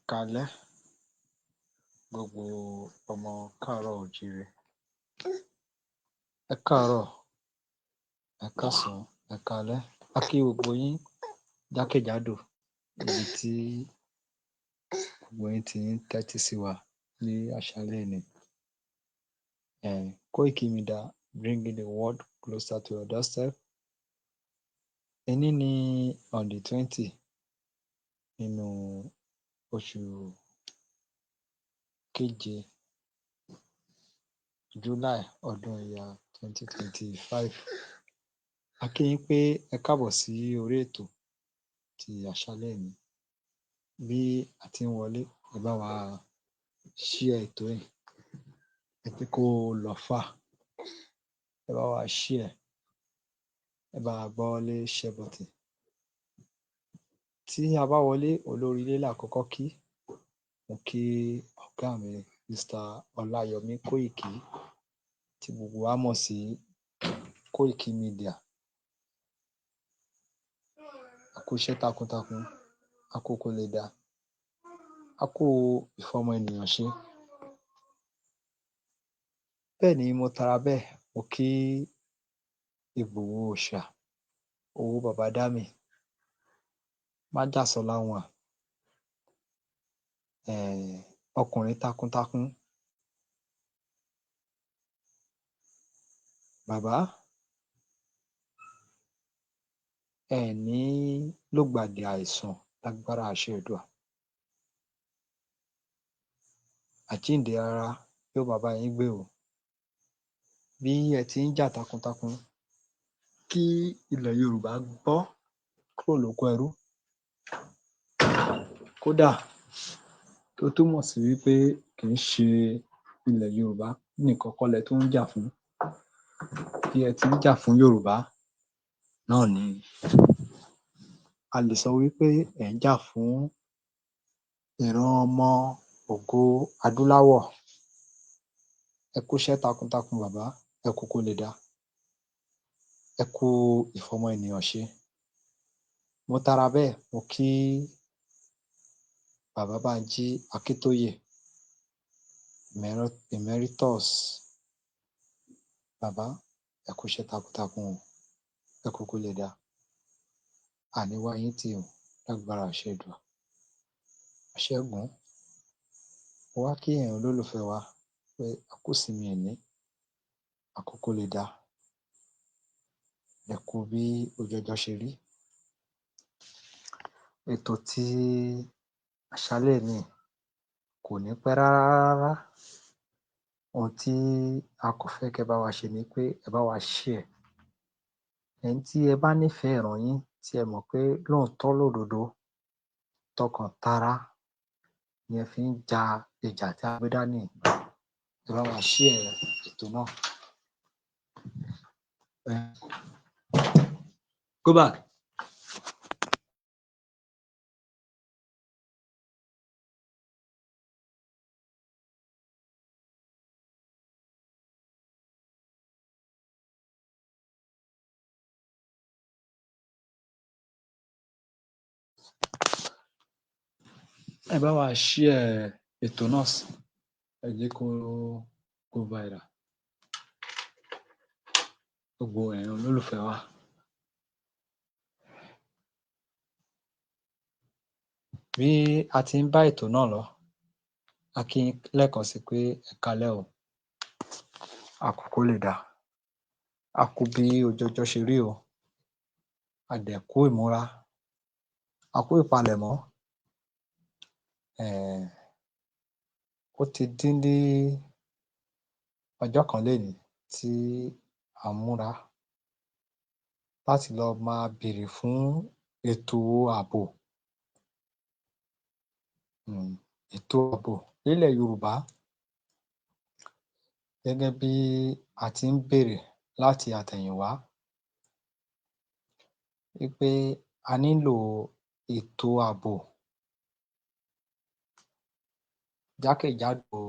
Kalẹ́ gbogbo ọmọ káàárọ̀ oòjíire. Ẹ káàárọ̀, ẹ káàsán, ẹ káalẹ́. A kí gbogbo yín jákèjádò níbi tí gbogbo yín ti ń tẹ́tí sí wa ní àṣálẹ́ òní. Koiki Media bringing the world closer to your doorstep. Ení ní on the 20 nínú oṣù keje July ọdún ẹ̀yà 2025. A kí yín pé ẹ káàbọ̀ sí orí ètò ti àṣálẹ́ òní. Bí a ti ń wọlé, ẹ bá wa share ètò yìí, ẹ jẹ́ kó lọ far, ẹ bá wa share, ẹ bá wa gbọ́wọ́lé share button. Tí a bá wọlé, olórí ilé là kọ́kọ́ kí. Mo kí ọ̀gá mi Mr. Ọláyọmí Kóìkí tí gbogbo wa mọ̀ sí Koiki Media. A kú iṣẹ́ takuntakun, a kú kó lè dá, a kú ìfọmọ ènìyàn ṣe. Bẹ́ẹ̀ ni mo tara bẹ́ẹ̀, mo kí Ìgbòho Òòṣà, owó baba Dámì, Májàsọ́lá one, ọkùnrin takuntakun. Bàbá, ẹ ní lùgbàdì àìsàn lágbára àṣẹ Èdùà. Àjíǹde ara yóò máa bá yín gbé o. Bí ẹ ti ń jà takuntakun kí ilẹ̀ Yorùbá bọ́ kúrò lóko ẹrú, kódà tó túmọ̀ sí wípé kì í ṣe ilẹ̀ Yorùbá nìkan kọ́ lẹ tún ń jà fún. Bí ẹ ti ń jà fún Yorùbá náà ni a lè sọ wípé ẹ̀ ń jà fún ìran ọmọ ògo adúláwọ̀. Ẹ kú iṣẹ́ takuntakun bàbá, ẹ kú kó lè dá, ẹ kú ìfọmọ ènìyàn ṣe. Mo tara bẹ́ẹ̀, mo kí bàbá Bánjí Akíntóyè Emeritus. Bàbá, ẹ kú iṣẹ́ takuntakun o, ẹ kú kó lè dá. Àní wá yín tì o lágbára àṣẹ Èdùà. Ṣẹ́gun, mo wá kí ẹ̀yin olólùfẹ́ wa pé a kú ìsinmi èní, a kú kó lè dá. Ẹ kú bí ojú ọjọ́ ṣe rí. Ètò tí àṣálẹ́ òní kò ní pẹ́ rárá. Ohun tí a kò fẹ́ kẹ́ bá wa ṣe ni pé ẹ bá wa share. Ẹ̀yin tí ẹ bá nífẹ̀ẹ́ ìran yín, tí ẹ mọ̀ pé lóòótọ́ lódodo tọkàn tara ni ẹ fi ń ja ìjà tí a gbé dání, ẹ bá wa share ètò náà. Go back. Ẹ bá wa share ètò náà sí, ẹ jẹ́ kó go viral. Gbogbo ẹ̀yin olólùfẹ́ wa. Bí a ti ń bá ètò náà lọ, a kí yín lẹ́ẹ̀kan sí pé ẹ káalẹ́ o, a kú kó lè dá, a kú bí ojú ọjọ́ ṣe rí o, a dẹ̀ kú ìmúra, a kú ìpalẹ̀mọ́. Ó ti dín ní ọjọ́ kan lénìí tí à ń múra láti lọ máa béèrè fún ètò ààbò. Ètò ààbò nílẹ̀ Yorùbá gẹ́gẹ́ bí a ti ń béèrè láti àtẹ̀yìnwá wípé a nílò ètò ààbò jákèjádò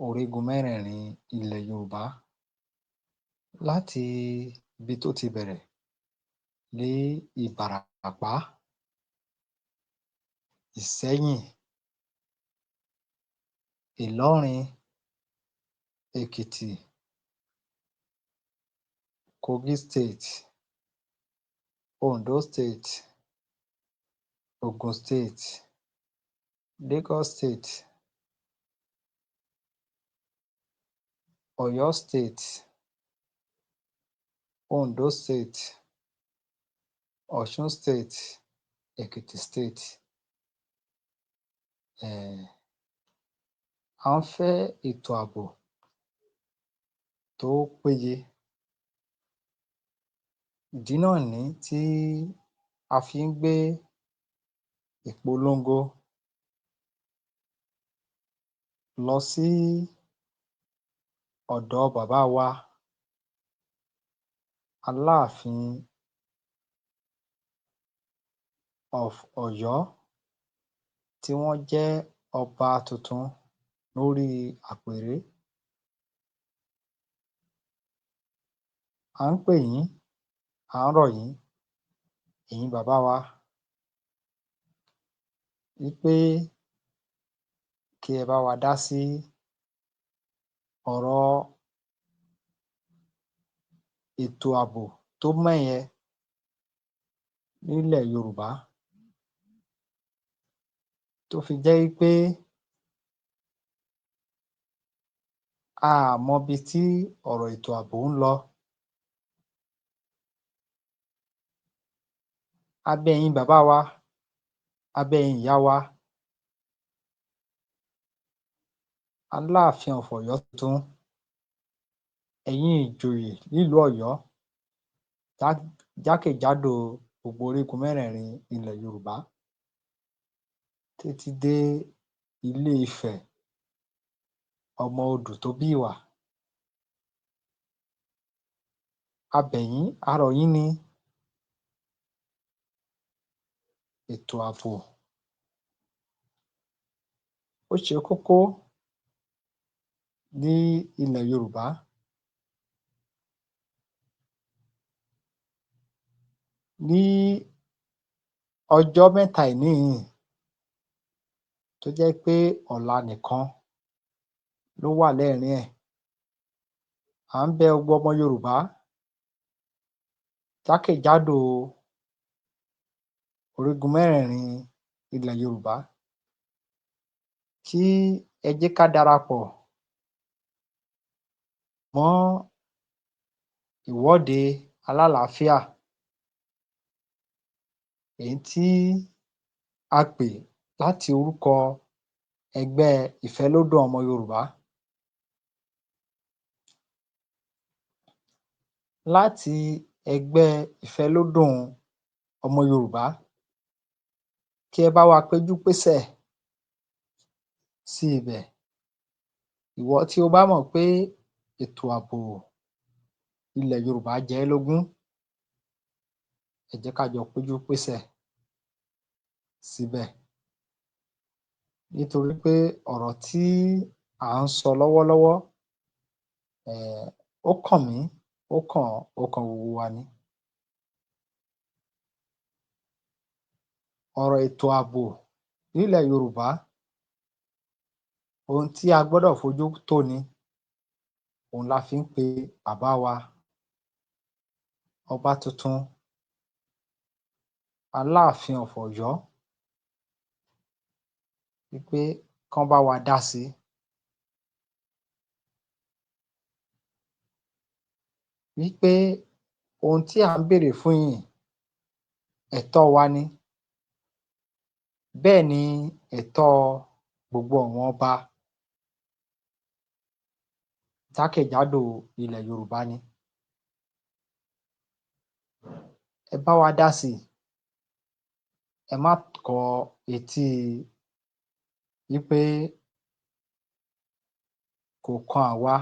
orígun mẹ́rẹ̀ẹ̀rin ilẹ̀ Yorùbá, láti ibi tó ti bẹ̀rẹ̀ ní Ìbàràpá, Ìsẹ́yìn, Ìlọrin, Èkìtì, Kogi State, Ondo State, Ogun State, Lagos State, Ọ̀yọ́ State, Ondo State, Ọ̀ṣun State, Èkìtì State. À ń fẹ́ ètò ààbò tó péye. Ìdí náà nìí tí a fi ń gbé ìpolongo lọ sí ọ̀dọ̀ bàbá wa Aláàfin of Ọ̀yọ́ tí wọ́n jẹ́ ọba tuntun lórí àpèré. À ń pè yín, à ń rọ̀ yín, ẹ̀yin bàbá wa wí pé kí ẹ bá wa dá sí ọ̀rọ̀ ètò ààbò tó mẹ́hẹ nílẹ̀ Yorùbá tó fi jẹ́ wí pé a à mọbi tí ọ̀rọ̀ ètò ààbò ń lọ. A bẹ̀ ẹ̀yin bàbá wa, a bẹ̀ ẹ̀yin ìyá wa, Aláàfin of Ọ̀yọ́ tuntun, ẹ̀yin ìjòyè nílùú Ọ̀yọ́ jákèjádò gbogbo orígun mẹ́rẹ̀ẹ̀rin ilẹ̀ Yorùbá títí dé Ilé-Ifẹ̀, ọmọ odù tó bí ìwà. A bẹ̀ yín, a rọ̀ yín ni. Ètò ààbò ó ṣe kókó ní ilẹ̀ Yorùbá. Ní ọjọ́ mẹ́ta èní yìí tó jẹ́ pé ọ̀la nìkan ló wà lẹ́ẹ̀rín ẹ̀, à ń bẹ gbogbo ọmọ Yorùbá jákèjádò orígun mẹ́rẹ̀ẹ̀rin ilẹ̀ Yorùbá kí ẹ jẹ́ ká darapọ̀ mọ́ ìwọ́de alálàáfíà èyí tí a pè láti orúkọ ẹgbẹ́ ìfẹ́lódùn ọmọ Yorùbá. Láti ẹgbẹ́ ìfẹ́lódùn ọmọ Yorùbá, kí ẹ bá wa péjú pésẹ̀ sí ibẹ̀. Ìwọ tí o bá mọ̀ pé ètò ààbò ilẹ̀ Yorùbá jẹ ẹ́ lógún, ẹ jẹ́ ká jọ péjú pésẹ̀ síbẹ̀. Nítorí pé ọ̀rọ̀ tí à ń sọ lọ́wọ́lọ́wọ́ ó kàn mí, ó kàn ọ́, ó kan gbogbo wa ni. Ọ̀rọ̀ ètò ààbò nílẹ̀ Yorùbá, ohun tí a gbọ́dọ̀ fojú tó ni. Òhun la fi ń pe bàbá wa ọba tuntun Aláàfin of Ọ̀yọ́ wí pé kán bá wa dá sí. Wí pé ohun tí à ń béèrè fún yìí, ẹ̀tọ́ wa ni. Bẹ́ẹ̀ ni ẹ̀tọ́ gbogbo àwọn ọba jákèjádò ilẹ̀ Yorùbá ni. Ẹ bá wa dá sí. Ẹ má kọ etí wí pé kò kan àwa,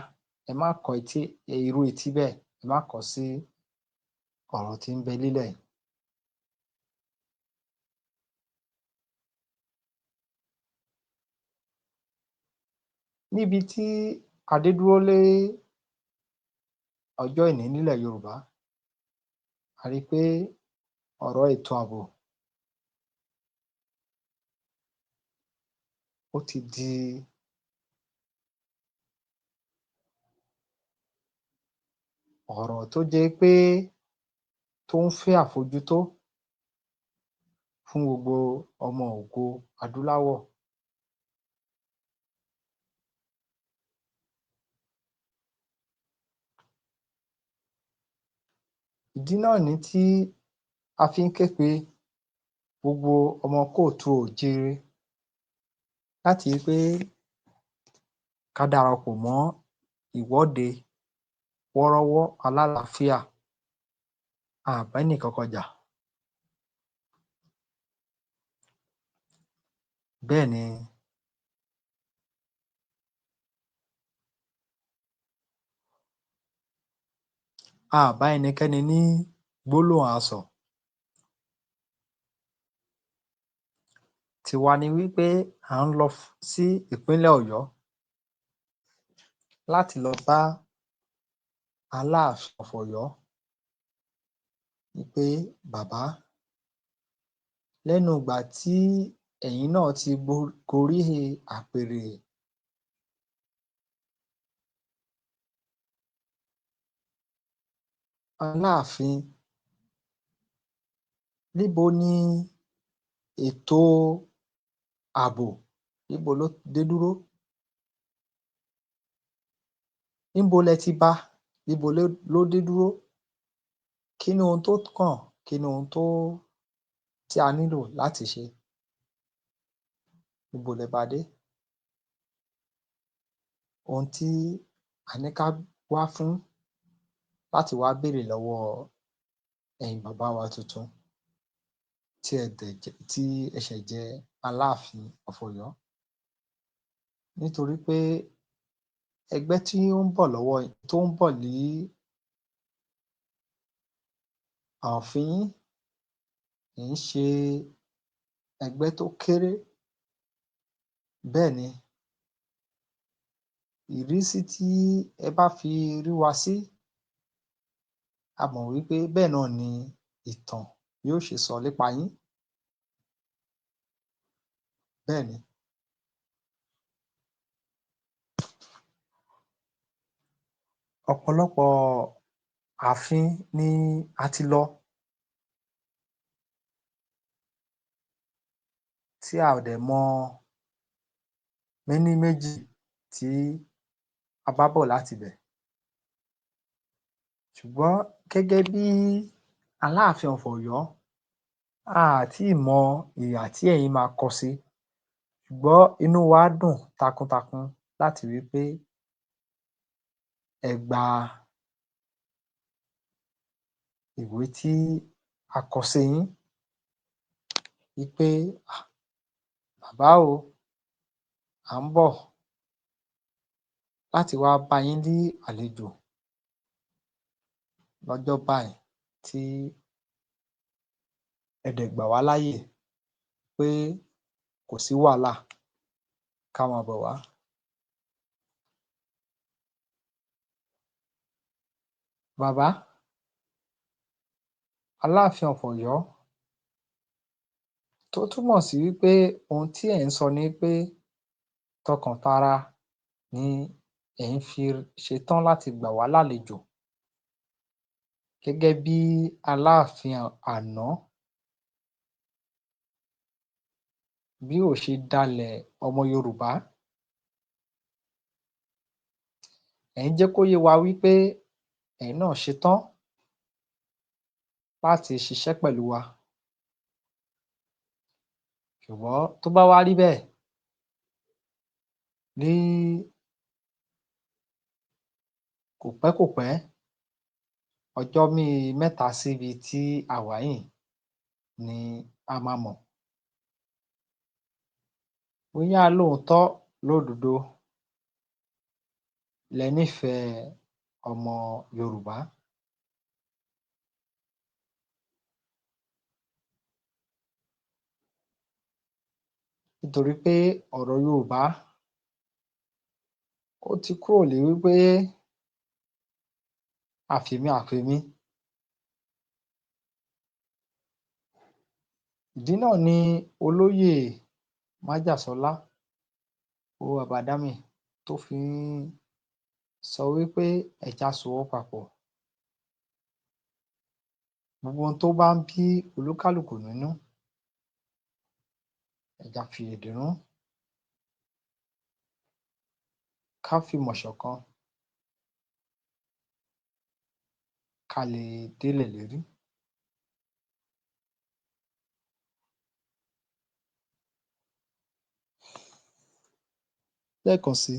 ẹ má kọ etí irú etí bẹ́ẹ̀, ẹ má kọ sí ọ̀rọ̀ tí ń bẹ nílẹ̀ yìí. Níbi tí a dé dúró lé ọjọ́ èní nílẹ̀ Yorùbá, a rí pé ọ̀rọ̀ ètò ààbò ó ti di ọ̀rọ̀ tó jẹ́ pé tó ń fẹ́ àfojútó fún gbogbo ọmọ ògo adúláwọ̀. Ìdí náà nìí tí a fi ń ké pe gbogbo ọmọ kóòtù òjíire láti rí pé ká darapọ̀ mọ́ ìwọ́de wọ́rọ́wọ́ alálàáfíà. A à bá ẹnìkankan jà. Bẹ́ẹ̀ ni a à bá ẹnikẹ́ni ní gbólóhùn asọ̀. Tiwa ni wípé à ń lọ sí ìpínlẹ̀ Ọ̀yọ́ láti lọ bá Aláàfin of Ọ̀yọ́ wípé bàbá, lẹ́nu ìgbà tí ẹ̀yin náà ti gorí àpèrè Aláàfin, níbo ni ètò ààbò, níbo ló dé dúró? Níbo lẹ ti bá? Níbo ló dé dúró? Kí ni ohun tó kàn? Kí ni ohun tí a nílò láti ṣe? Níbo lẹ bá dé? Ohun tí a ní ká wá fún láti wá béèrè lọ́wọ́ ẹ̀yin bàbá wa tuntun tí ẹ ṣẹ̀ jẹ Aláàfin of Ọ̀yọ́. Nítorí pé ẹgbẹ́ tí ó ń bọ̀ lọ́wọ́ yín, tó ń bọ̀ ní ààfin yín, kì í ṣe ẹgbẹ́ tó kéré. Bẹ́ẹ̀ ni ìrísí tí ẹ bá fi rí wa sí, a mọ̀ wípé bẹ́ẹ̀ náà ni ìtàn yóò ṣe sọ nípa yín. Bẹ́ẹ̀ ni ọ̀pọ̀lọpọ̀ ààfin ni a ti lọ tí a ò dẹ̀ mọ méní méjì tí a bá bọ̀ láti bẹ̀. Ṣùgbọ́n gẹ́gẹ́ bí Aláàfin of Ọ̀yọ́, a à tíì mọ ìhà tí ẹ̀yin máa kọ sí. Ṣùgbọ́n inú wa dùn takuntakun láti rí pé ẹ gba ìwé tí a kọ sí yín wípé bàbá o, à ń bọ̀ láti wá bá yín ní àlejò lọ́jọ́ báyìí, tí ẹ dẹ̀ gbà wá láyè pé kò sí wàhálà, ká máa bọ̀ wá. Bàbá Aláàfin of Ọ̀yọ́, tó túmọ̀ sí wípé ohun tí ẹ̀ ń sọ ni pé tọkàn-tara ni ẹ̀ ń fi ṣetán láti gbà wá lálejò gẹ́gẹ́ bí Aláàfin àná bí ò ṣe dalẹ̀ ọmọ Yorùbá. Ẹ̀ ń jẹ́ kó yé wa wípé ẹ̀yin náà ṣetán láti ṣiṣẹ́ pẹ̀lú wa. Ṣùgbọ́n tó bá wá rí bẹ́ẹ̀, ní kòpẹ́kòpẹ́, ọjọ́ mẹ́ta síbi tí a wà yìí ni a máa mọ̀ bóyá lóòótọ́ lódodo lẹ nífẹ̀ẹ́ ọmọ Yorùbá. Nítorí pé ọ̀rọ̀ Yorùbá ó ti kúrò ní wípé àfèmí àfèmí. Ìdí náà ni olóyè Májàsọ́lá owó baba Dami tó fi ń sọ wípé ẹ jẹ́ á sowọ́ papọ̀. Gbogbo ohun tó bá ń bí olúkálùkù nínú, ẹ jẹ́ á fi ìdùnnú ká fìmọ̀ ṣọ̀kan ká lè délẹ̀ lérí. Lẹ́ẹ̀kan sí,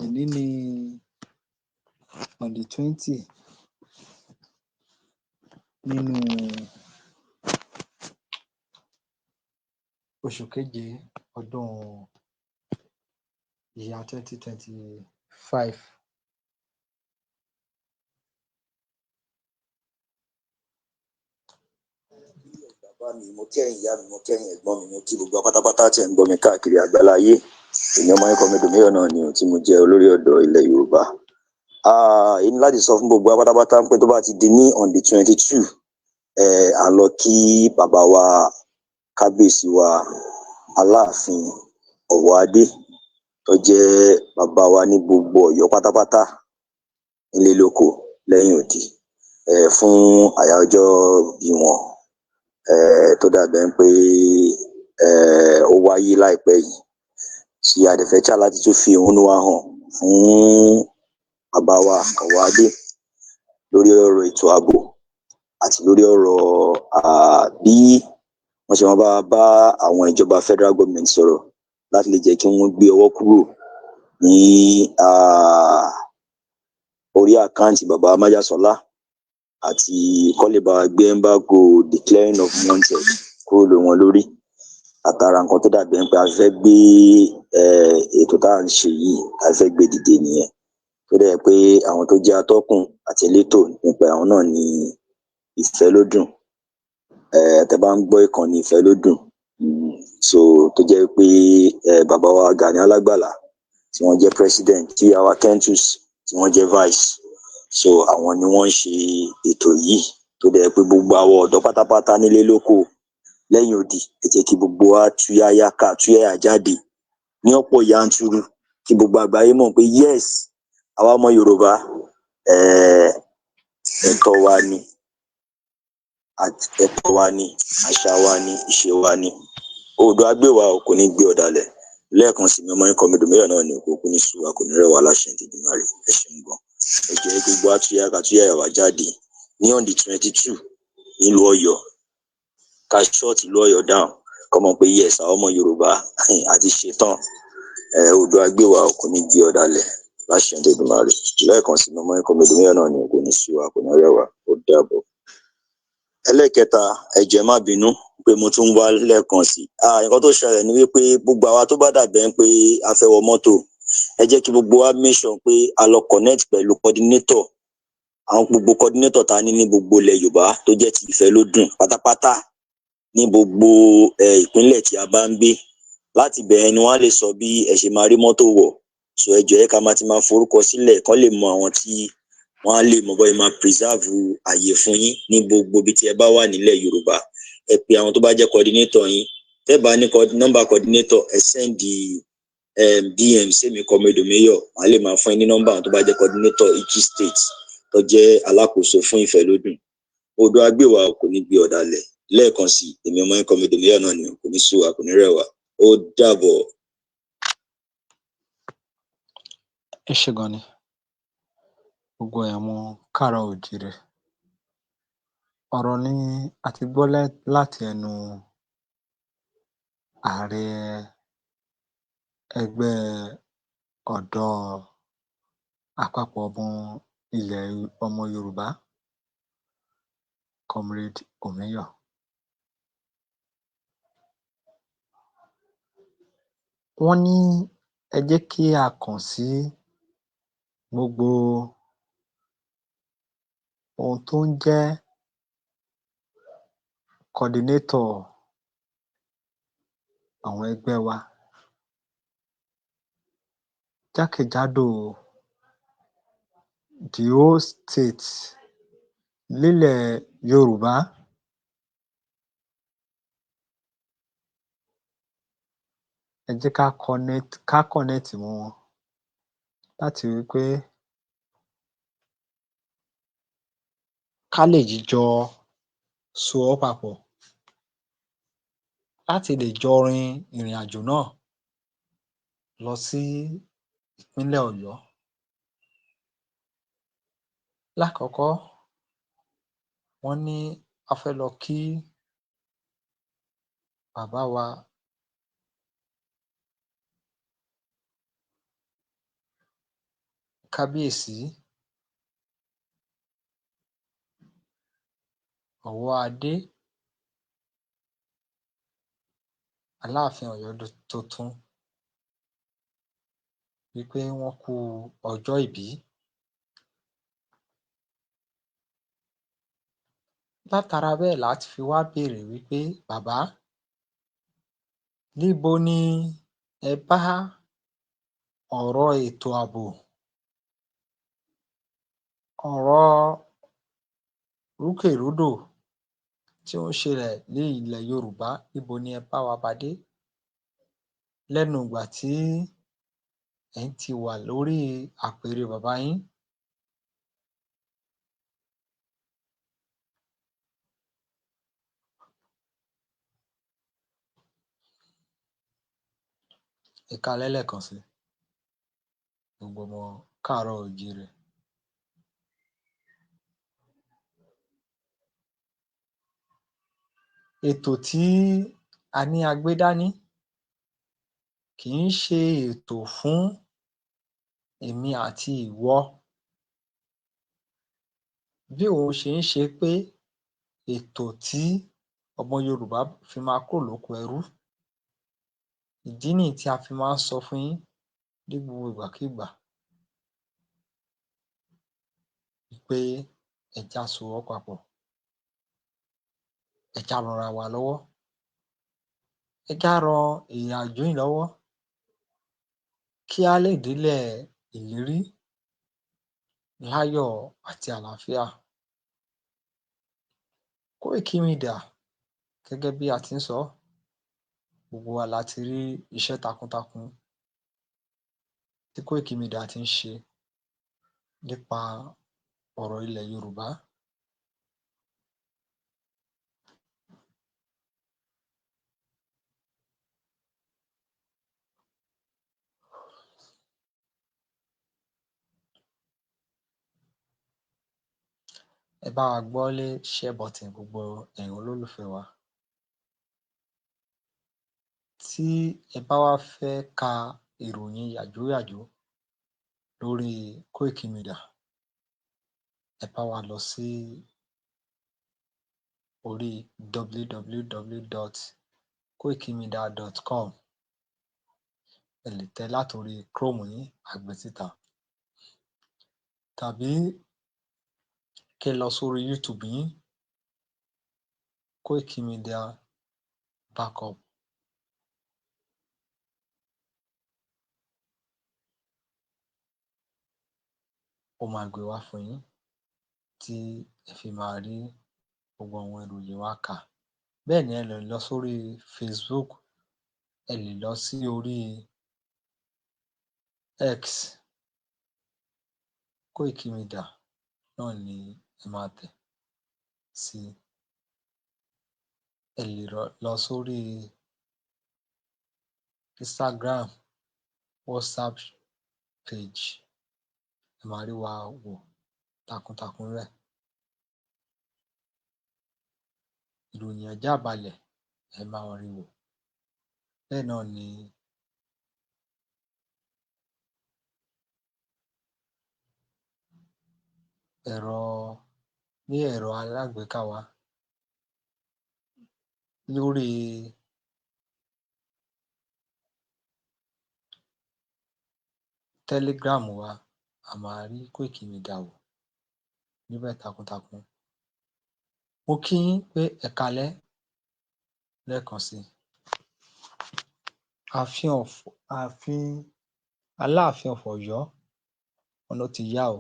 òní ni on the 20 nínú oṣù keje ọdún ìyá 2025. Bàbá mi, mo kí ẹ̀yin ìyá mi, mo kí ẹ̀yin ẹ̀gbọ́n mi, mo kí gbogbo wa pátápátá tí ẹ̀ ń gbọ́ mi káàkiri àgbáláyé. Èmi ọmọ yín Comrade Omiyo náà ni tí mo jẹ́ olórí ọ̀dọ́ ilẹ̀ Yorùbá. Èyí ni láti sọ fún gbogbo wa pátápátá pé tó bá ti di ní on the 22, à ń lọ kí bàbá wa kábíyèsí wa Aláàfin Ọ̀wọ́adé tó jẹ́ bàbá wa ní gbogbo Ọ̀yọ́ pátápátá nílé lóko lẹ́yìn odi fún àyájọ́ bí wọn tó dàbẹ̀ pé ó wáyé láìpẹ́ yìí tí a dẹ̀ fẹ́ try láti tún fi ìhónú wa hàn fún bàbá wa Ọ̀wọ́adé lórí ọ̀rọ̀ ètò ààbò àti lórí ọ̀rọ̀ bí wọ́n ṣe máa bá àwọn ìjọba federal government sọ̀rọ̀ láti lè jẹ́ kí wọ́n gbé ọwọ́ kúrò ní orí àkáǹtì bàbá Májàsọ́lá àti kó lè bá wa gbé embargo declaring of wanted kúrò lé wọn lórí. Àtàrà nǹkan tó dàbí pé a fẹ́ gbé ètò tá à ń ṣe yìí a fẹ́ gbé dìde nìyẹn, tó dẹ̀ pé àwọn tó jẹ́ atọ́kùn àti elétò nípa àwọn náà ni Ìfẹ́lódùn. Tẹ́ bá ń gbọ́ ìkànnì Ìfẹ́lódùn, so tó jẹ́ pé bàbá wa Gani Alágbàlá tí wọ́n jẹ́ president, tí àwa Kentus tí wọ́n jẹ́ vice, so àwọn ni wọ́n ń ṣe ètò yìí, tó dẹ̀ pé gbogbo àwọn ọ̀dọ́ pátápátá nílé lóko lẹ́yìn odi ẹ jẹ́ kí gbogbo wa túyáyá ká túyáyá jáde ní ọ̀pọ̀ yanturu kí gbogbo àgbáyé mọ̀ pé yes, àwa ọmọ Yorùbá ẹ̀tọ́ wa ni, àṣà wa ni, ìṣe wa ni. Oòduà á gbé wa o, kò ní gbé ọ̀dàlẹ̀. Lẹ́ẹ̀kan sí mi ọmọ yín Comrade Omiyo náà ni kò ní sú wa, kò ní rẹ̀ wá láṣẹ Èdùmàrè. Ẹ ṣeun gan. Ẹ jẹ́ gbogbo wa túyáyá ká túyáyá wa jáde ní on the 22 nílùú Ọ̀yọ́, ká shut ìlú Ọ̀yọ́ down kó mọ̀ pé yes, àwọn ọmọ Yorùbá àti ṣetán. Oòduà á gbé wa o, kò ní gbé ọ̀dàlẹ̀ láṣẹ Èdùmàrè. Lẹ́ẹ̀kan sí mi ọmọ yín Comrade Omiyo náà ni kò ní sú wa, kò ní rẹ̀ wá. Ó dàbọ̀. Ẹlẹ́ẹ̀kẹta, ẹ jọ̀ọ́ ẹ má bínú pé mo tún wá lẹ́ẹ̀kan sí. Nǹkan tó ṣẹlẹ̀ ni wípé gbogbo àwa tó bá dàbẹ̀ pé a fẹ́ wọ mọ́tò, ẹ jẹ́ kí gbogbo wa make sure pé a lọ connect pẹ̀lú coordinator, àwọn gbogbo coordinator ta ní gbogbo ilẹ̀ Yorùbá tó jẹ́ ti Ìfẹ́lódùn pátápátá ní gbogbo ìpínlẹ̀ tí a bá ń gbé. Láti bẹ̀rẹ̀ ni wọ́n á lè sọ bí ẹ ṣe máa rí mọ́tò wọ̀. So ẹ jọ̀ọ́ ká máa ti máa forúkọ sílẹ̀ kán lè mọ àwọn tí wọ́n á lè mọ bọ́ ẹ máa preserve àyè fún yín ní gbogbo ibi tí ẹ bá wà nílẹ̀ Yorùbá. Ẹ pe àwọn tó bá jẹ́ coordinator yín. Tẹ́ bá ní nọ́mbà coordinator, ẹ send DM sẹ́mi Comrade Omiyo, màá lè máa fún yín ní nọ́mbà àwọn tó bá jẹ́ coordinator each state tó jẹ́ alákòóso fún Ìfẹ́lódùn. Oòduà á gbé wa kò ní gbé ọ̀dàlẹ̀. Lẹ́ẹ̀kan sí èmi ọmọ yín Comrade Omiyo náà ni kò ní sú wa, kò ní rẹ̀ wá. Ó dàbọ̀. Ẹ ṣé gan ni gbogbo ẹ̀mọ káàárọ̀ oòjíire. Ọ̀rọ̀ ni a ti gbọ́ láti ẹnu ààrẹ ẹgbẹ́ ọ̀dọ́ àpapọ̀ ọmọ Yorùbá Comrade Omiyo. Wọ́n ní ẹ jẹ́ kí a kàn sí gbogbo ohun tó ń jẹ́ coordinator àwọn ẹgbẹ́ wa jákèjádò the whole state nílẹ̀ Yorùbá. ẹ jẹ́ ká connect mọ́ wọn láti rí pé ká lè jíjọ sowọ́ papọ̀ láti lè jọ rin ìrìnàjò náà lọ sí ìpínlẹ̀ Ọ̀yọ́. Lákọ̀ọ́kọ́, wọ́n ní a fẹ́ lọ kí bàbá wa Kábíyèsí Ọ̀wọ́adé Aláàfin Ọ̀yọ́ tuntun wí pé wọ́n kú ọjọ́ ìbí. Látara bẹ́ẹ̀ là á ti fi wá béèrè wí pé bàbá, níbo ni ẹ bá ọ̀rọ̀ ètò ààbò, ọ̀rọ̀ rúkèrúdò tí ó ń ṣẹlẹ̀ ní ilẹ̀ Yorùbá, níbo ni ẹ bá wa bá dé lẹ́nu ìgbà tí ẹ̀ ń ti wà lórí àpèrè bàbá yín? Ẹ káalẹ́ lẹ́ẹ̀kan sí gbogbo ọmọ káàárọ̀-o-jíire. Ètò tí a ní a gbé dání kì í ṣe ètò fún èmi àti ìwọ bí ò ṣe ń ṣe pé ètò tí ọmọ Yorùbá fi máa kúrò lóko ẹrú. Ìdí nìyí tí a fi máa ń sọ fún yín ní gbogbo ìgbàkígbà wí pé ẹ jẹ́ á sowọ́ papọ̀, ẹ jẹ́ á ranra wa lọ́wọ́, ẹ jẹ́ á ran ìrìnàjò yìí lọ́wọ́ kí á lè délẹ̀ ìlérí láyọ̀ àti àlàáfíà. Koiki Media, gẹ́gẹ́ bí a ti ń sọ ọ́, gbogbo wa la ti rí iṣẹ́ takuntakun tí Koiki Media ti ń ṣe nípa ọ̀rọ̀ ilẹ̀ Yorùbá. Ẹ bá wa gbọ́lé share button gbogbo ẹ̀yin olólùfẹ́ wa. Tí ẹ bá wá fẹ́ ka ìròyìn yàjóyàjó lórí Koiki Media, ẹ bá wa lọ sí orí www.koikimedia.com. Ẹ lè tẹ̀ ẹ́ látorí Chrome yín, á gbé síta. Tàbí kẹ́ ẹ lọ sórí YouTube yín, Koiki Media Backup. Ó máa gbé wá fún yín tí ẹ fi máa rí gbogbo àwọn ìròyìn wa kà. Bẹ́ẹ̀ ni ẹ lè lọ sórí Facebook, ẹ lè lọ sí orí X, Koiki Media náà ni ẹ máa tẹ̀ sí. Ẹ lè lọ sórí Instagram, WhatsApp page, ẹ máa rí wa wò takuntakun ńbẹ̀. Ìròyìn àjábálẹ̀ ẹ máa rí wò. Bẹ́ẹ̀ náà ni ẹ̀rọ alágbèéká wa lórí Telegram wa, a máa rí Koiki Media wò níbẹ̀ takuntakun. Mo kí yín pé ẹ káalẹ́ lẹ́ẹ̀kan sí. Ààfin Aláàfin of Ọ̀yọ́ wọ́n ló ti yá o.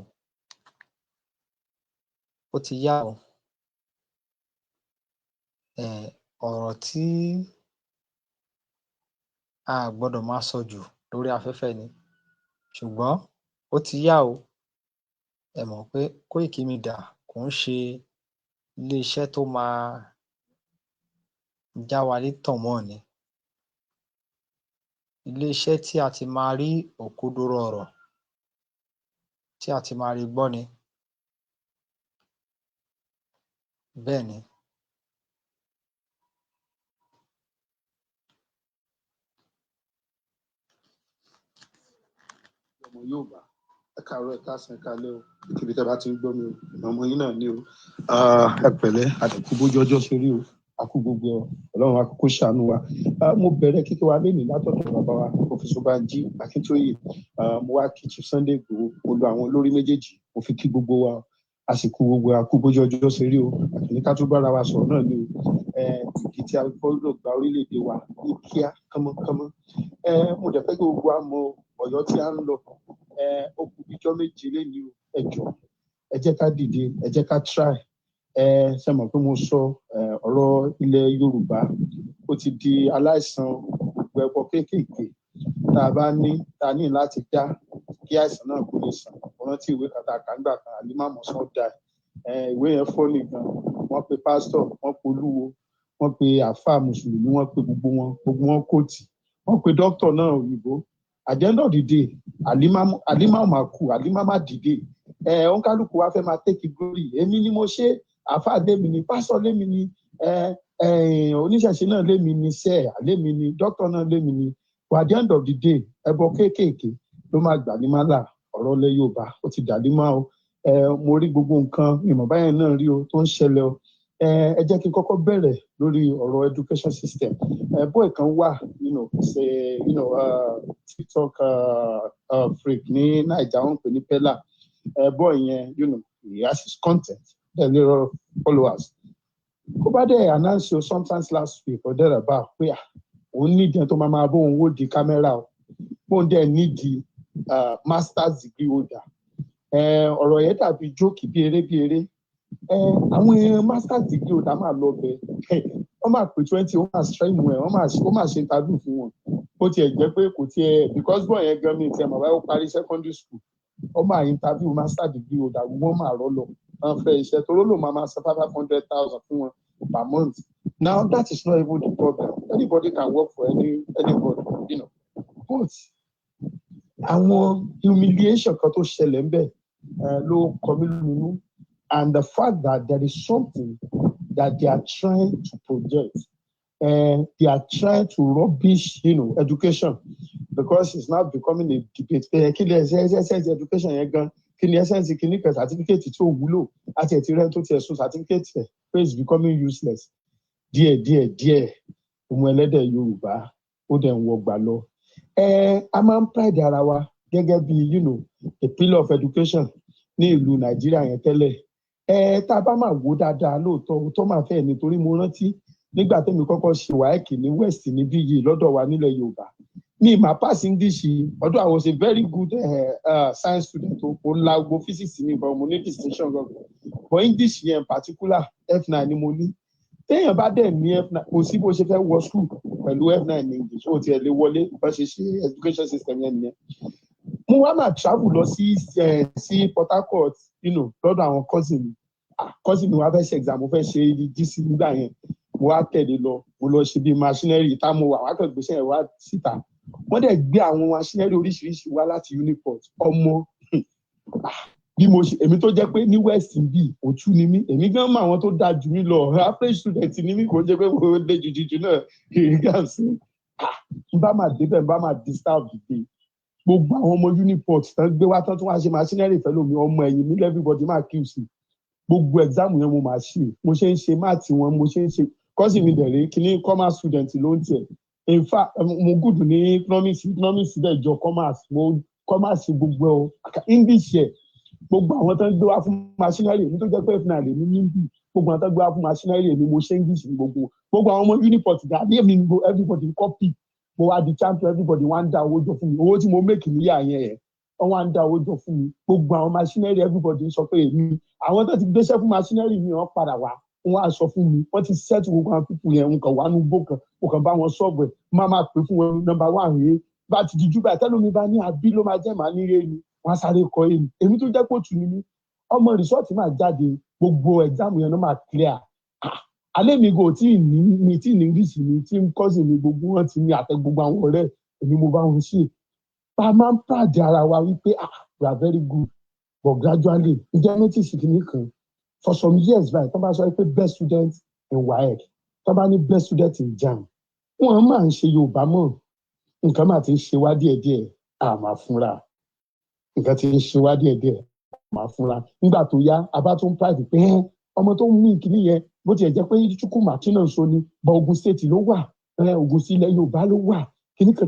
Ó ti yá o. Ọ̀rọ̀ tí a gbọ́dọ̀ máa sọ jù lórí afẹ́fẹ́ ni, ṣùgbọ́n ó ti yá o. Ẹ mọ̀ pé Koiki Media kò ń ṣe iléeṣẹ́ tó máa já wa létàn mọ́ ni. Iléeṣẹ́ tí a ti máa rí òkodoro ọ̀rọ̀, tí a ti máa rí gbọ́ ni. Bẹ́ẹ̀ ni. Ọmọ Yorùbá, ẹ káàárọ̀, ẹ káàsán, ẹ káalẹ́ o, níbi tẹ́ bá ti ń gbọ́ mi o, ọmọ yín náà ni o. Ẹ pẹ̀lẹ́, àdẹ̀kú bójú ọjọ́ ṣe rí o, àkú gbogbo Ọlọ́run akókó ṣàánú wa. Mo bẹ̀rẹ̀ kíkẹ́ wa lénìí látọ̀dọ̀ bàbá wa Professor Banji Akintoye. Mo wá kí Chief Sunday Igboho, mo lo àwọn olórí méjèèjì, mo fi kí gbogbo wa àsìkò gbogbo àkú bójú ọjọ́ ṣe rí o, àtúní ká tó bára wa sọ̀rọ̀ náà ni o. Ìdí tí a gbọ́dọ̀ gba orílẹ̀-èdè wa ní kíá kánmọ́kánmọ́. Mo dẹ̀ fẹ́ kí gbogbo wa mọ Ọ̀yọ́ tí a ń lọ. Ó kù bíjọ́ méje lénìí o, ẹ jọ̀ọ́ ẹ jẹ́ ká dìde, ẹ jẹ́ ká try. Ṣe mọ̀ pé mo sọ ọ̀rọ̀ ilẹ̀ Yorùbá ó ti di aláìsàn gbogbo ẹbọ kéékèèké tá a bá ní láti dá kí àìsàn náà kó lè sàn. Mo rántí ìwé kan tá a kà nígbà kan, Àlímàmọ́sán dà. Ìwé yẹn fọ́ nìkan, wọ́n pe pásítọ̀, wọ́n pe olúwo, wọ́n pe àáfàá mùsùlùmí, wọ́n pe gbogbo wọn kóòtì, wọ́n pe dókítà náà òyìnbó. At the end of the day, Àlímà máa kú, Àlímà máa dìde. Òǹkálùkù wa fẹ́ máa take glory. Èmi ni mo ṣe, àáfàá lémi ni, pásítọ̀ lémi ni, oníṣẹ̀ṣe náà lémi ni, lémi ni, dókítà náà lémi ni. But at the end of the day, ẹbọ kéékèèké ló máa gbà ní málà. Ọ̀rọ̀ ilẹ̀ Yorùbá ó ti dà límà o. Mo rí gbogbo nǹkan ìmọ̀ báyẹn náà rí o tó ń ṣẹlẹ̀ o. Ẹ jẹ́ kí n kọ́kọ́ bẹ̀rẹ̀ lórí ọ̀rọ̀ education system. Boy kan wà, TikTok freak ní Naija, wọ́n pè ní Pella. Boy yẹn, he has his content, there are a lot of followers. Kó bá dẹ̀ announce o sometimes last week or thereabout pé òun ní ìdíyẹn tó máa bóun wó di kámẹ́rà o, bóun dẹ̀ ní di master's degree holder. Ọ̀rọ̀ yẹn dàbí jókì bí eré. Àwọn master's degree holder máa lọ bẹ̀, wọ́n máa pè 20, wọ́n máa stream ẹ̀, wọ́n máa ṣe interview fún wọn. Ó tiẹ̀ jẹ́ pé kò tiẹ̀, because boy yẹn gan mi tiẹ̀ mọ̀ báyìí ó parí secondary school, wọ́n máa interview master's degree holder, wọ́n máa rọ́ lọ, wọ́n fẹ́ iṣẹ́ tó ló máa san 500,000 fún wọn per month. Now that is not even the problem. Anybody can work for anybody, But àwọn humiliation kan tó ṣẹlẹ̀ ń bẹ̀ ló kọ mí lóminú. And the fact that there is something that they are trying to project, they are trying to rubbish, education, because it's now becoming a debate. Kí ni essence education yẹn gan? Kí ni essence kí ni kan certificate tí ó wúlò àti ẹ̀tí rẹ̀ tó ti ẹ̀sùn certificate ẹ̀ is becoming useless. Díẹ̀ ọmọ ẹlẹ́dẹ̀ Yorùbá ó dẹ̀ ń wọgbà lọ. A máa ń pride ara wa gẹ́gẹ́ bí a pillar of education ní ìlú Nàìjíríà yẹn tẹ́lẹ̀. Tá a bá máa wò dáadáa lóòótọ́ tó máa fẹ́ nítorí mo rántí nígbà tẹ́mi kọ́kọ́ ṣe WAEC ní West níbí yìí lọ́dọ̀ wa nílẹ̀ Yorùbá. Mi máa pass English, although I was a very good science student, mo la gbogbo physics mi gan, mo ní distinction gan. But English yẹn in particular F9 ni mo ní. Téèyàn bá dẹ̀ ní F9, kò sí bó ṣe fẹ́ wọ school pẹ̀lú F9 ní English, ó tiẹ̀ lè wọlé bá ṣe education system yẹn nìyẹn. Mo wá máa travel lọ sí Port Harcourt, lọ́dọ̀ àwọn cousin mi wá fẹ́ ṣe exam, mo fẹ́ ṣe GC nígbà yẹn. Mo wá tẹ̀lé lọ, mo lọ ṣe bí machinery tá mo wà kàn gbèsè yẹn wá síta. Wọ́n dẹ̀ gbé àwọn machinery oríṣiríṣi wá láti Uniport. Ọmọ bí mo ṣe, èmi tó jẹ́ pé ní West bí òtún ni mí, èmi gan mọ àwọn tó dáa jù mí lọ, average student ni mí, kò jẹ́ pé mo lè jùjù náà ìrìgàn sí. N bá máa débẹ̀, n bá máa disturb dìde. Gbogbo àwọn ọmọ Uniport tán gbé wá tán tó wá ṣe machinery pẹ̀lú mi, ọmọ ẹ̀yìn mi everybody máa kí sí. Gbogbo exam yẹn mo máa ṣe, mo ṣe ń ṣe math wọn, mo ṣe ń ṣe cousin mi dẹ̀rẹ̀ kíní commerce student ló ń tiẹ̀. In fact, mo good ní economics dẹ̀ jọ commerce gbogbo English yẹn. Gbogbo àwọn tán gbé wá fún machinery mi tó jẹ́ pé F9 lè ní níbí, gbogbo àwọn tán gbé wá fún machinery mi mo ṣe English ní gbogbo àwọn ọmọ Uniport dàbí èmi ní everybody copy. Mo wá di champion, everybody wá ń dá owó jọ fún mi, owó tí mo make níyà yẹn wọ́n wá ń dá owó jọ fún mi. Gbogbo àwọn machinery everybody sọ pé èmi, àwọn tó ti gbéṣẹ́ fún machinery mi wọ́n padà wá, wọ́n á sọ fún mi wọ́n ti set gbogbo àwọn pípù yẹn nǹkan wà nù gbó kan mo kàn bá wọn sọ̀bù ẹ̀ máa pè fún wọn nọ́mbà 1 rèé bá ti di júbà tẹ́lómi bá ní àbí ló máa jẹ́ màá ní rèé ni wọ́n á sáré kọ èmi tó jẹ́ kóòtù ni mí ọmọ rìsọ́ọ̀tì máa jáde gbogbo ẹ̀jáàmù yẹn ló máa clear alẹ́ mi kò tí ì ní English mi tí ń kọ́sì mi gbogbo wọn ti ní àtẹ gbogbo àwọn ọ̀rẹ́ èmi mo bá wọn ṣe bá a máa ń pàdé ara wa wípé we are very good but gradually ǹjẹ́ notice kìíní kan for some years báyìí tó bá sọ pé best student in WAEC tó bá ní best student in JAMB wọn máa ń ṣe Yorùbá mọ́ nǹkan máa ti ń ṣe wá díẹ̀díẹ̀ àmà fúnra nǹkan ti ń ṣe wá díẹ̀díẹ̀ àmà fúnra nígbà tó yá a bá tún pride pé ọmọ tó ń mú ìkíní yẹn bó tiẹ̀ jẹ́ pé Chukwuma Chinonso ni bọ́ Ogun State ló wà Ogun sí ilẹ̀ Yorùbá ló wà kìnnìkan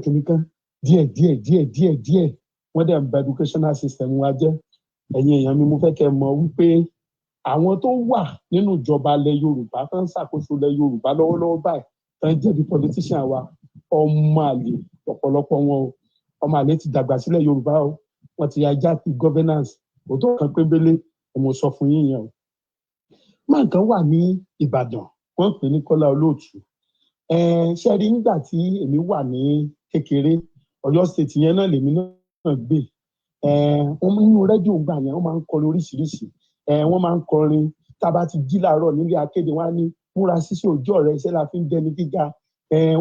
díẹ̀ wọ́n dẹ̀ ń ba educational system wa jẹ́ ẹ̀yin èèyàn mi mo fẹ́ kẹ́ mọ̀ wípé àwọn tó wà nínú ìjọba ilẹ̀ Yorùbá tó ń ṣàkóso ilẹ̀ Yorùbá lọ́wọ́lọ́wọ́ báyìí tó ń jẹ́ bí politician wa ọmọ àlè ọ̀pọ̀lọpọ̀ wọn o ọmọ àlè ti dàgbà sílẹ̀ Yorùbá o wọ́n ti ajá ti governance òótọ́ kan pébélé mo sọ fún yín yẹn o máa kan wà ní Ìbàdàn wọ́n pè ní Kọ́lá Olóòtú ṣe rí nígbà tí èmi wà ní kékeré Ọ̀yọ́ state yẹn náà lèmi náà gbé nínú rédíò gbà yẹn wọ́n máa ń kọrin oríṣiríṣi wọ́n máa ń kọrin tá a bá ti jí láàárọ̀ nílé akéde wọn á ní múra ṣíṣe òjò rẹ iṣẹ́ la fi ń dẹni gíga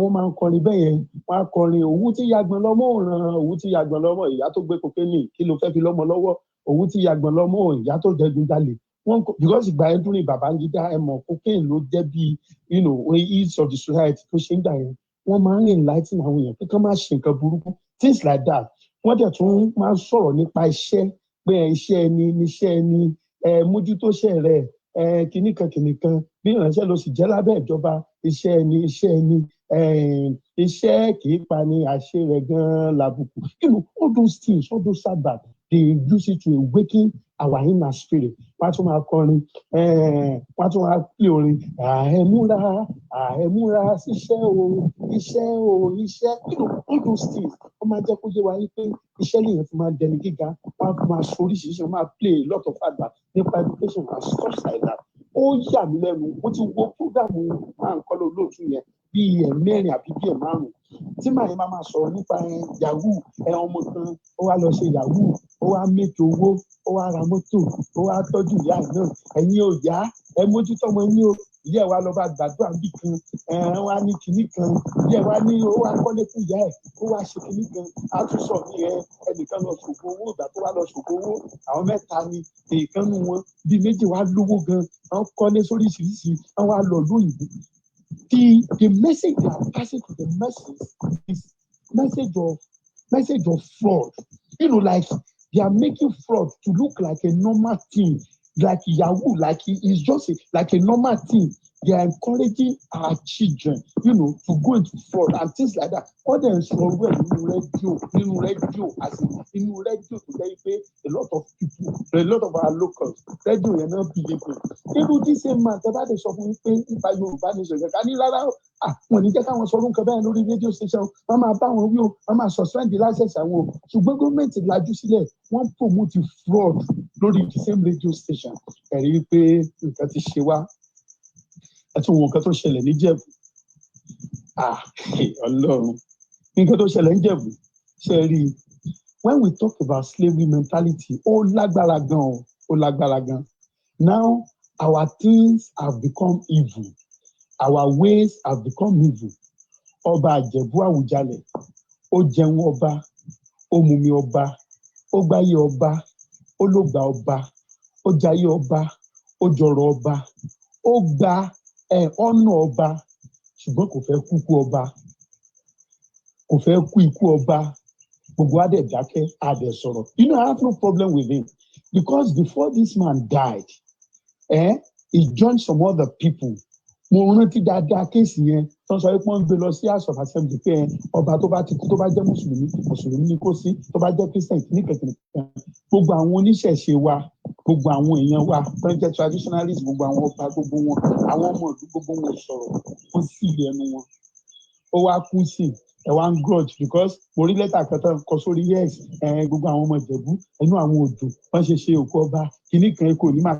wọ́n máa ń kọrin bẹ́ẹ̀ yẹn wọ́n á kọrin òwú tí yàgbọ́n lọ́mọ òràn òwú tí yàgbọ́n lọ́mọ ìyá tó gbé kokéènì kí ló fẹ́ fi lọ́mọ lọ́wọ́ òwú tí yàgbọ́n lọ́mọ ìyá tó jẹgun jalè because ìgbà yẹn dúró Babangida ẹ mọ̀ cocaine ló jẹ́ bí east of the society tó ṣe ń gbà yẹn wọ́n máa ń enlighten àwọn èèyàn pé kí wọ́n máa ṣe nǹkan burúkú things like that wọ́n dẹ̀ tún máa ń sọ̀rọ̀ nípa iṣẹ́ pé iṣẹ́ ẹni níṣẹ́ ẹni mójútó ṣẹ́ rẹ̀ kìnnìkan bí ìránṣẹ́ ló sì jẹ́ lábẹ́ ìjọba iṣẹ́ ẹni iṣẹ́ kìí pa ni àṣẹ rẹ̀ gan-an làbùkù all those things all those sabbath they use it to awaken our inner spirit wọ́n á tún máa kọrin wọ́n á tún máa pè orin àhẹ́múra síṣẹ́ o iṣẹ́ all those things wọ́n máa jẹ́ kó yé wa wípé iṣẹ́ lèèyàn fi máa dẹni gíga wọ́n á máa sọ oríṣiríṣi wọ́n máa play a lot of advert nípa education and stuff like that ó yà mí lẹ́nu mo ti wo program máa ń kọ́ lóòótú yẹn bíi ẹ̀mẹ́rin àbí bíi ẹ̀márùn tí màá yẹn máa sọ̀rọ̀ nípa yahoo ọmọ kan ó wá lọ ṣe yahoo ó wá make owó ó wá ra mọ́tò ó wá tọ́jú ìyá ẹ̀ náà ẹ̀yin ò yá ẹ mójútó ọmọ yín o ìyá ẹ̀ wá lọ bá gbàdúrà níbì kan wá ní kinní kan ìyá ẹ̀ wá ní ó wá kọ́lé fún ìyá ẹ̀ ó wá ṣe kinní kan á tún sọ ní ẹnìkan lọ ṣògo owó ìgbà tó wá lọ ṣògo owó àwọn mẹ́ta ni èèkan nù wọn bíi méjì wá lówó gan àwọn kọ́lé sóríṣiríṣi àwọn wá lọ lóyìnbó. The message they are passing to the masses is message of fraud. Like they are making fraud to look like a normal thing, like Yahoo, like it's just like a normal thing. They are encouraging our children, to go into fraud and things like that. All them sọ̀rọ̀ nínú rédíò, as in rédíò to tell you pé a lot of people, a lot of our locals, rédíò yẹn náà believe me. Irú tí ṣe máa tẹ́ bá lè sọ fún mi pé nípa Yorùbá nation ìjọba ní rárá wọn ní jẹ́ káwọn sọ fún nǹkan bẹ́ẹ̀ lórí rédíò station wọ́n máa bá wọn wí o wọ́n máa suspend the license àwọn o ṣùgbọ́n gọ́ọ̀mẹ̀ntì lajú sílẹ̀ wọ́n promote fraud lórí the same radio station ẹ̀rí pé nǹkan ti ṣe wá. Àti wọn nǹkan tó ṣẹlẹ̀ ní Jẹ̀bú Ọlọ́run nǹkan tó ṣẹlẹ̀ ní Jẹ̀bú ṣe rí when we talk about slavery mentality ó lágbára gan. Now our things have become evil, our ways have become evil. Ọba Ìjẹ̀bú Àwùjalẹ̀ ó jẹun ọba ó mumi ọba ó gbáyé ọba ó lògbà ọba ó jayé ọba ó jọrọ̀ ọba ó gba ọ̀nà ọba ṣùgbọ́n kò fẹ́ kúkú ọba kò fẹ́ kú ikú ọba gbogbo adé dákẹ́ adé sọ̀rọ̀. I have no problem with him because before this man died he joined some other people. Mo rántí dáadáa kéèsì yẹn tó ń sọ pé wọ́n gbé lọ sí House of Assembly pé ọba tó bá ti kú tó bá jẹ́ mùsùlùmí ni kó sí tó bá jẹ́ Christian nìkan gbogbo àwọn oníṣẹ̀ṣe wa gbogbo àwọn èèyàn wa tó ń jẹ́ traditionalist gbogbo àwọn ọba gbogbo wọn àwọn ọmọ ìlú gbogbo wọn sọ̀rọ̀ ó sì lé ẹnu wọn ó wá kú sí ẹ wá ń grudge because mo rí lẹ́tà kan tó kọ sórí gbogbo àwọn ọmọ Ìjẹ̀bú ẹnu àwọn òdò wọ́n ṣe òkú ọba kìnnìkan kò ní máa